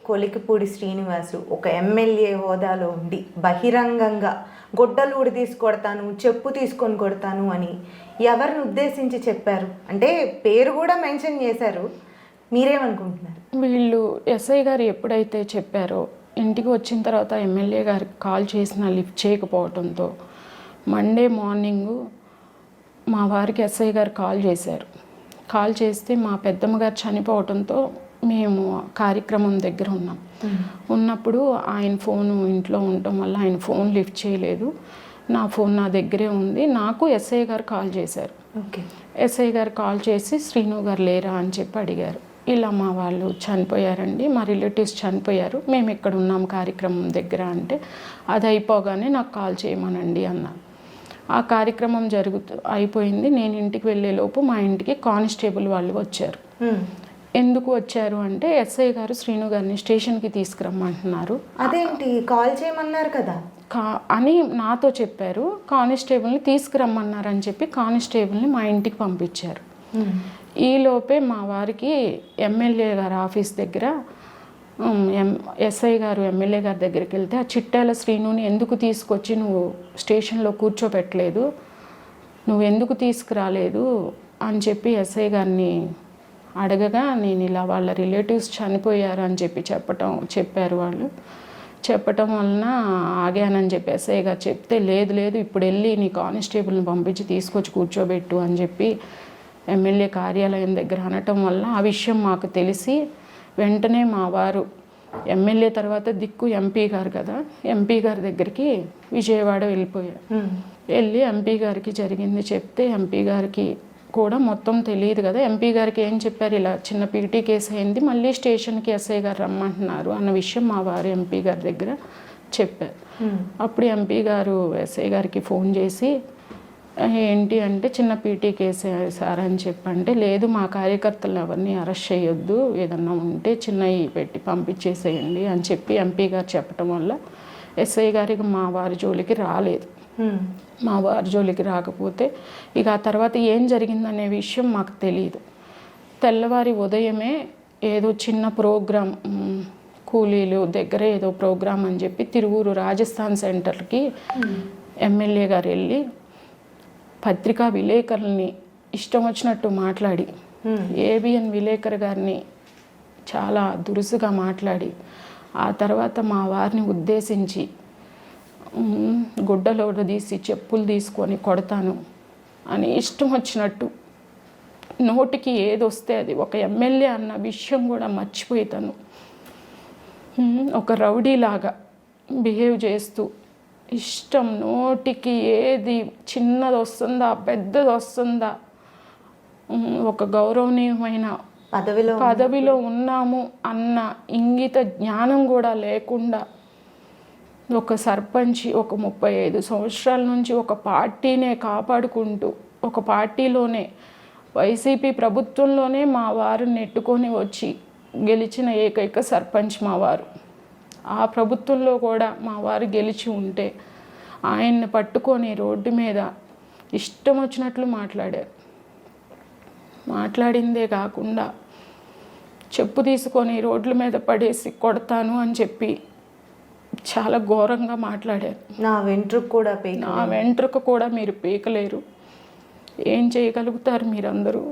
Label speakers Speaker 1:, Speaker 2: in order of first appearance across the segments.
Speaker 1: కొలికిపూడి శ్రీనివాసు ఒక ఎమ్మెల్యే హోదాలో ఉండి బహిరంగంగా గొడ్డలు ఊడి తీసి కొడతాను, చెప్పు తీసుకొని కొడతాను అని ఎవరిని ఉద్దేశించి చెప్పారు? అంటే పేరు కూడా మెన్షన్ చేశారు. మీరేమనుకుంటున్నారు?
Speaker 2: వీళ్ళు ఎస్ఐ గారు ఎప్పుడైతే చెప్పారో, ఇంటికి వచ్చిన తర్వాత ఎమ్మెల్యే గారికి కాల్ చేసినా లిఫ్ట్ చేయకపోవడంతో మండే మార్నింగు మా వారికి ఎస్ఐ గారు కాల్ చేశారు. కాల్ చేస్తే మా పెద్దమ్మ గారు చనిపోవడంతో మేము కార్యక్రమం దగ్గర ఉన్నప్పుడు ఆయన ఫోను ఇంట్లో ఉండటం వల్ల ఆయన ఫోన్ లిఫ్ట్ చేయలేదు. నా ఫోన్ నా దగ్గరే ఉంది. నాకు ఎస్ఐ గారు కాల్ చేశారు.
Speaker 1: ఓకే.
Speaker 2: ఎస్ఐ గారు కాల్ చేసి శ్రీను గారు లేరా అని చెప్పి అడిగారు. ఇలా మా వాళ్ళు చనిపోయారండి, మా రిలేటివ్స్ చనిపోయారు, మేము ఇక్కడ ఉన్నాం కార్యక్రమం దగ్గర అంటే, అది అయిపోగానే నాకు కాల్ చేయమనండి అన్నాను. ఆ కార్యక్రమం అయిపోయింది. నేను ఇంటికి వెళ్ళేలోపు మా ఇంటికి కానిస్టేబుల్ వాళ్ళు వచ్చారు. ఎందుకు వచ్చారు అంటే ఎస్ఐ గారు శ్రీను గారిని స్టేషన్కి తీసుకురమ్మంటున్నారు.
Speaker 1: అదేంటి కాల్ చేయమన్నారు కదా
Speaker 2: అని నాతో చెప్పారు. కానిస్టేబుల్ని తీసుకురమ్మన్నారు అని చెప్పి కానిస్టేబుల్ని మా ఇంటికి పంపించారు. ఈలోపే మా వారికి ఎమ్మెల్యే గారి ఆఫీస్ దగ్గర ఎస్ఐ గారు ఎమ్మెల్యే గారి దగ్గరికి వెళ్తే, ఆ చిట్టాల శ్రీనుని ఎందుకు తీసుకొచ్చి నువ్వు స్టేషన్లో కూర్చోబెట్టలేదు, నువ్వు ఎందుకు తీసుకురాలేదు అని చెప్పి ఎస్ఐ గారిని అడగగా, నేను ఇలా వాళ్ళ రిలేటివ్స్ చనిపోయారు అని చెప్పి చెప్పారు. వాళ్ళు చెప్పటం వలన ఆగానని చెప్పి ఎస్ఐ గారు చెప్తే, లేదు ఇప్పుడు వెళ్ళి నీ కానిస్టేబుల్ని పంపించి తీసుకొచ్చి కూర్చోబెట్టు అని చెప్పి ఎమ్మెల్యే కార్యాలయం దగ్గర అనటం వల్ల ఆ విషయం మాకు తెలిసి వెంటనే మా వారు ఎమ్మెల్యే తర్వాత దిక్కు ఎంపీ గారు కదా, ఎంపీ గారి దగ్గరికి విజయవాడ వెళ్ళిపోయారు. వెళ్ళి ఎంపీ గారికి జరిగింది చెప్తే, ఎంపీ గారికి కూడా మొత్తం తెలియదు కదా. ఎంపీ గారికి ఏం చెప్పారు, ఇలా చిన్న పీటీ కేసు అయింది, మళ్ళీ స్టేషన్కి ఎస్ఐ గారు రమ్మంటున్నారు అన్న విషయం మా వారు ఎంపీ గారి దగ్గర చెప్పారు. అప్పుడు ఎంపీ గారు ఎస్ఐ గారికి ఫోన్ చేసి, ఏంటి అంటే చిన్న పీటీ కేసు సార్ అని చెప్పంటే, లేదు మా కార్యకర్తలను ఎవరిని అరెస్ట్ చేయొద్దు, ఏదన్నా ఉంటే చిన్నవి పెట్టి పంపించేసేయండి అని చెప్పి ఎంపీ గారు చెప్పడం వల్ల ఎస్ఐ గారికి మా వారి జోలికి రాలేదు. మా వారి జోలికి రాకపోతే ఇక ఆ తర్వాత ఏం జరిగిందనే విషయం మాకు తెలియదు. తెల్లవారి ఉదయమే ఏదో చిన్న ప్రోగ్రాం, కూలీలు దగ్గర ఏదో ప్రోగ్రాం అని చెప్పి తిరువూరు రాజస్థాన్ సెంటర్కి ఎమ్మెల్యే గారు వెళ్ళి పత్రికా విలేకరుల్ని ఇష్టం వచ్చినట్టు మాట్లాడి, ఏబిఎన్ విలేకరు గారిని చాలా దురుసుగా మాట్లాడి, ఆ తర్వాత మా వారిని ఉద్దేశించి గుడ్డలోడ తీసి చెప్పులు తీసుకొని కొడతాను అని ఇష్టం వచ్చినట్టు నోటికి ఏదొస్తే అది, ఒక ఎమ్మెల్యే అన్న విషయం కూడా మర్చిపోతాను, ఒక రౌడీలాగా బిహేవ్ చేస్తూ ఇష్టం నోటికి ఏది చిన్నది వస్తుందా పెద్దది వస్తుందా, ఒక గౌరవనీయమైన పదవిలో ఉన్నాము అన్న ఇంగిత జ్ఞానం కూడా లేకుండా, ఒక సర్పంచి ఒక 35 సంవత్సరాల నుంచి ఒక పార్టీనే కాపాడుకుంటూ, ఒక పార్టీలోనే వైసీపీ ప్రభుత్వంలోనే మా వారు నెట్టుకొని వచ్చి గెలిచిన ఏకైక సర్పంచ్ మా వారు. ఆ ప్రభుత్వంలో కూడా మా వారు గెలిచి ఉంటే ఆయన్ని పట్టుకొని రోడ్డు మీద ఇష్టం వచ్చినట్లు మాట్లాడిందే కాకుండా చెప్పు తీసుకొని రోడ్ల మీద పడేసి కొడతాను అని చెప్పి చాలా ఘోరంగా మాట్లాడారు.
Speaker 1: నా వెంట్రుక కూడా మీరు పీకలేరు, ఏం చేయగలుగుతారు మీరందరూ.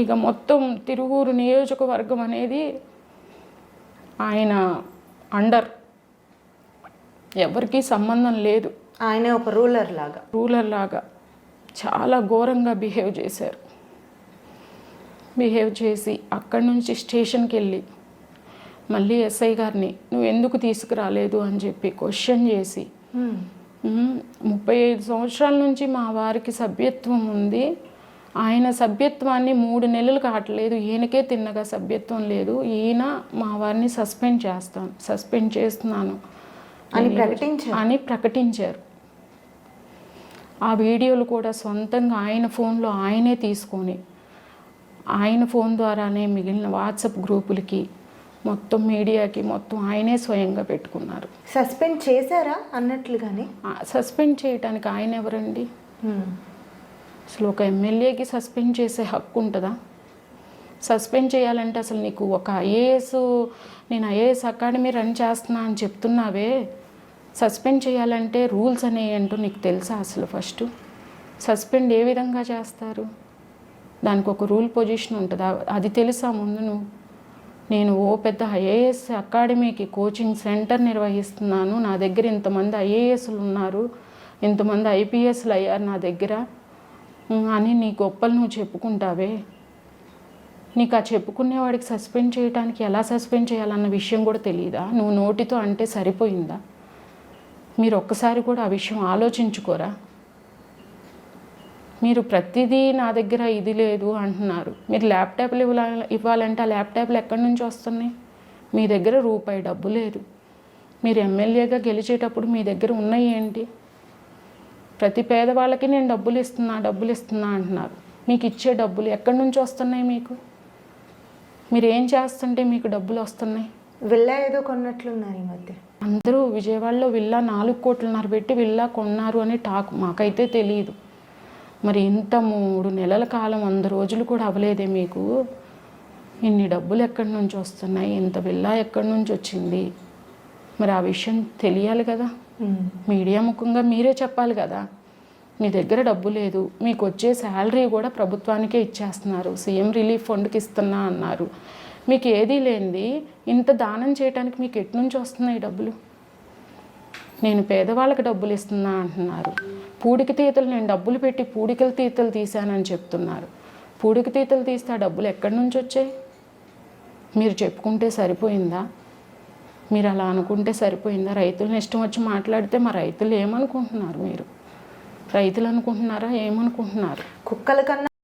Speaker 1: ఇక మొత్తం తిరువూరు నియోజకవర్గం అనేది ఆయన అండర్, ఎవరికీ సంబంధం లేదు. ఆయన ఒక రూలర్ లాగా చాలా ఘోరంగా బిహేవ్ చేసి అక్కడి నుంచి స్టేషన్కి వెళ్ళి మళ్ళీ ఎస్ఐ గారిని నువ్వు ఎందుకు తీసుకురాలేదు అని చెప్పి క్వశ్చన్ చేసి, 35 సంవత్సరాల నుంచి మా వారికి సభ్యత్వం ఉంది, ఆయన సభ్యత్వాన్ని 3 నెలలు కావట్లేదు, ఈయనకే తిన్నగా సభ్యత్వం లేదు, ఈయన మా వారిని సస్పెండ్ చేస్తున్నాను అని ప్రకటించారు. ఆ వీడియోలు కూడా సొంతంగా ఆయన ఫోన్లో ఆయనే తీసుకొని, ఆయన ఫోన్ ద్వారానే మిగిలిన వాట్సాప్ గ్రూపులకి మొత్తం మీడియాకి మొత్తం ఆయనే స్వయంగా పెట్టుకున్నారు. సస్పెండ్ చేశారా అన్నట్లుగానే?
Speaker 2: సస్పెండ్ చేయడానికి ఆయన ఎవరండి? అసలు ఒక ఎమ్మెల్యేకి సస్పెండ్ చేసే హక్కు ఉంటుందా?
Speaker 1: సస్పెండ్ చేయాలంటే అసలు నీకు ఒక ఐఏఎస్, నేను ఐఏఎస్ అకాడమీ రన్ చేస్తున్నా అని చెప్తున్నావే, సస్పెండ్ చేయాలంటే రూల్స్ అనేవి ఏంటో నీకు తెలుసా అసలు? ఫస్ట్ సస్పెండ్ ఏ విధంగా చేస్తారు? దానికి ఒక రూల్ పొజిషన్ ఉంటుంది, అది తెలుసా ముందు నువ్వు? నేను ఓ పెద్ద ఐఏఎస్ అకాడమీకి కోచింగ్ సెంటర్ నిర్వహిస్తున్నాను, నా దగ్గర ఇంతమంది ఐఏఎస్లు ఉన్నారు, ఇంతమంది ఐపీఎస్లు అయ్యారు నా దగ్గర అని నీ గొప్పలు నువ్వు చెప్పుకుంటావే. నీకు ఆ చెప్పుకునేవాడికి సస్పెండ్ చేయడానికి ఎలా సస్పెండ్ చేయాలన్న విషయం కూడా తెలియదా? నువ్వు నోటితో అంటే సరిపోయిందా? మీరు ఒక్కసారి కూడా ఆ విషయం ఆలోచించుకోరా? మీరు ప్రతిదీ నా దగ్గర ఇది లేదు అంటున్నారు. మీరు ల్యాప్టాప్లు ఇవ్వాలంటే ఆ ల్యాప్టాప్లు ఎక్కడి నుంచి వస్తున్నాయి? మీ దగ్గర రూపాయి డబ్బు లేదు. మీరు ఎమ్మెల్యేగా గెలిచేటప్పుడు మీ దగ్గర ఉన్నాయి ఏంటి? ప్రతి పేదవాళ్ళకి నేను డబ్బులు ఇస్తున్నా అంటున్నారు. మీకు ఇచ్చే డబ్బులు ఎక్కడి నుంచి వస్తున్నాయి? మీరు ఏం చేస్తుంటే మీకు డబ్బులు వస్తున్నాయి?
Speaker 3: విల్లా ఏదో కొన్నట్లున్నారు ఈ మధ్య.
Speaker 1: అందరూ విజయవాడలో విల్లా 4 కోట్లన్నర పెట్టి విల్లా కొన్నారు అని టాక్, మాకైతే తెలియదు. మరి ఇంత 3 నెలల కాలం 100 రోజులు కూడా అవ్వలేదే మీకు? ఇన్ని డబ్బులు ఎక్కడి నుంచి వస్తున్నాయి? ఇంత విల్లా ఎక్కడి నుంచి వచ్చింది? మరి ఆ విషయం తెలియాలి కదా. మీడియా ముఖంగా మీరే చెప్పాలి కదా. మీ దగ్గర డబ్బు లేదు, మీకు వచ్చే శాలరీ కూడా ప్రభుత్వానికే ఇచ్చేస్తున్నారు, సీఎం రిలీఫ్ ఫండ్కి ఇస్తున్నా అన్నారు. మీకు ఏదీ లేనిది ఇంత దానం చేయడానికి మీకు ఎటు నుంచి వస్తున్నాయి డబ్బులు? నేను పేదవాళ్ళకి డబ్బులు ఇస్తున్నా అంటున్నారు. పూడికి తీతలు నేను డబ్బులు పెట్టి పూడికల తీతలు తీశానని చెప్తున్నారు. పూడికి తీతలు తీస్తే ఆ డబ్బులు ఎక్కడి నుంచి వచ్చాయి? మీరు చెప్పుకుంటే సరిపోయిందా? మీరు అలా అనుకుంటే సరిపోయిందా? రైతులను ఇష్టం వచ్చి మాట్లాడితే మా రైతులు ఏమనుకుంటున్నారు? మీరు రైతులు అనుకుంటున్నారా? ఏమనుకుంటున్నారు?
Speaker 3: కుక్కల కన్నా